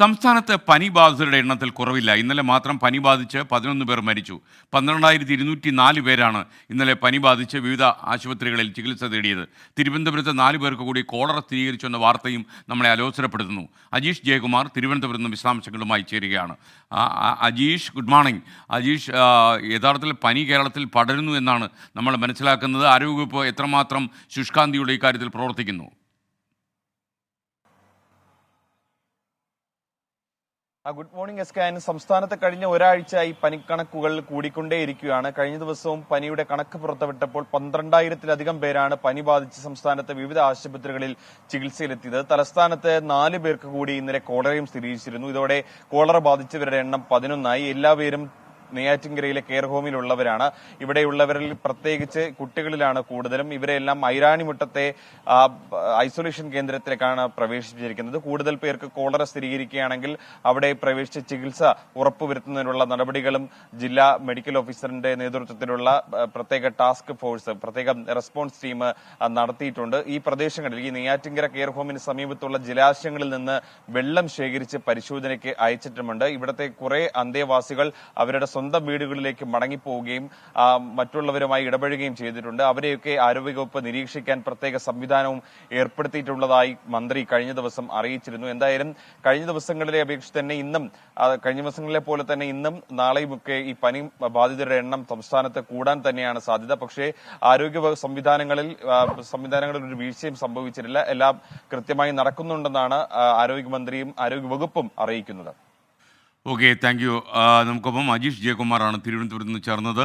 സംസ്ഥാനത്ത് പനി ബാധിതരുടെ എണ്ണത്തിൽ കുറവില്ല. ഇന്നലെ മാത്രം പനി ബാധിച്ച് 11 പേർ മരിച്ചു. 12,204 പേരാണ് ഇന്നലെ പനി ബാധിച്ച് വിവിധ ആശുപത്രികളിൽ ചികിത്സ തേടിയത്. തിരുവനന്തപുരത്ത് 4 പേർക്ക് കൂടി കോളറ സ്ഥിരീകരിച്ചെന്ന വാർത്തയും നമ്മളെ അലോസരപ്പെടുത്തുന്നു. അജീഷ് ജയകുമാർ തിരുവനന്തപുരത്ത് നിന്ന് വിശദാംശങ്ങളുമായി ചേരുകയാണ്. Ajeesh, good morning. അജീഷ്, യഥാർത്ഥത്തിൽ പനി കേരളത്തിൽ പടരുന്നു എന്നാണ് നമ്മൾ മനസ്സിലാക്കുന്നത്. ആരോഗ്യവകുപ്പ് എത്രമാത്രം ശുഷ്കാന്തിയുടെ ഇക്കാര്യത്തിൽ പ്രവർത്തിക്കുന്നു? ഗുഡ് മോർണിംഗ് എസ്കാൻ. സംസ്ഥാനത്ത് കഴിഞ്ഞ ഒരാഴ്ചയായി പനിക്കണക്കുകൾ കൂടിക്കൊണ്ടേയിരിക്കുകയാണ്. കഴിഞ്ഞ ദിവസവും പനിയുടെ കണക്ക് പുറത്തുവിട്ടപ്പോൾ 12,000-ലധികം പേരാണ് പനി ബാധിച്ച് സംസ്ഥാനത്ത് വിവിധ ആശുപത്രികളിൽ ചികിത്സയിലെത്തിയത്. തലസ്ഥാനത്ത് 4 പേർക്ക് കൂടി ഇന്നലെ കോളറയും സ്ഥിരീകരിച്ചിരുന്നു. ഇതോടെ കോളറ ബാധിച്ചവരുടെ എണ്ണം 11ആയി. എല്ലാവരും നെയ്യാറ്റിൻകരയിലെ കെയർ ഹോമിലുള്ളവരാണ്. ഇവിടെയുള്ളവരിൽ പ്രത്യേകിച്ച് കുട്ടികളിലാണ് കൂടുതലും. ഇവരെല്ലാം ഐരാണിമുട്ടത്തെ ഐസൊലേഷൻ കേന്ദ്രത്തിലേക്കാണ് പ്രവേശിപ്പിച്ചിരിക്കുന്നത്. കൂടുതൽ പേർക്ക് കോളറ സ്ഥിരീകരിക്കുകയാണെങ്കിൽ അവിടെ പ്രവേശിച്ച് ചികിത്സ ഉറപ്പുവരുത്തുന്നതിനുള്ള നടപടികളും ജില്ലാ മെഡിക്കൽ ഓഫീസറിന്റെ നേതൃത്വത്തിലുള്ള പ്രത്യേക ടാസ്ക് ഫോഴ്സ്, പ്രത്യേക റെസ്പോൺസ് ടീം നടത്തിയിട്ടുണ്ട്. ഈ പ്രദേശങ്ങളിൽ, ഈ നെയ്യാറ്റിൻകര കെയർ ഹോമിന് സമീപത്തുള്ള ജലാശയങ്ങളിൽ നിന്ന് വെള്ളം ശേഖരിച്ച് പരിശോധനയ്ക്ക് അയച്ചിട്ടുമുണ്ട്. ഇവിടുത്തെ കുറെ അന്തേവാസികൾ അവരുടെ സ്വന്തം വീടുകളിലേക്ക് മടങ്ങിപ്പോവുകയും മറ്റുള്ളവരുമായി ഇടപഴകുകയും ചെയ്തിട്ടുണ്ട്. അവരെയൊക്കെ ആരോഗ്യവകുപ്പ് നിരീക്ഷിക്കാൻ പ്രത്യേക സംവിധാനവും ഏർപ്പെടുത്തിയിട്ടുള്ളതായി മന്ത്രി കഴിഞ്ഞ ദിവസം അറിയിച്ചിരുന്നു. എന്തായാലും കഴിഞ്ഞ ദിവസങ്ങളിലെ അപേക്ഷിച്ച് തന്നെ കഴിഞ്ഞ ദിവസങ്ങളിലെ പോലെ തന്നെ ഇന്നും നാളെയുമൊക്കെ ഈ പനി ബാധിതരുടെ എണ്ണം സംസ്ഥാനത്ത് കൂടാൻ തന്നെയാണ് സാധ്യത. പക്ഷേ ആരോഗ്യ സംവിധാനങ്ങളിൽ ഒരു വീഴ്ചയും സംഭവിച്ചിട്ടില്ല. എല്ലാം കൃത്യമായി നടക്കുന്നുണ്ടെന്നാണ് ആരോഗ്യമന്ത്രിയും ആരോഗ്യവകുപ്പും അറിയിക്കുന്നത്. Okay, thank you. നമുക്കൊപ്പം അജീഷ് ജയകുമാറാണ് തിരുവനന്തപുരത്ത് നിന്ന് ചേർന്നത്.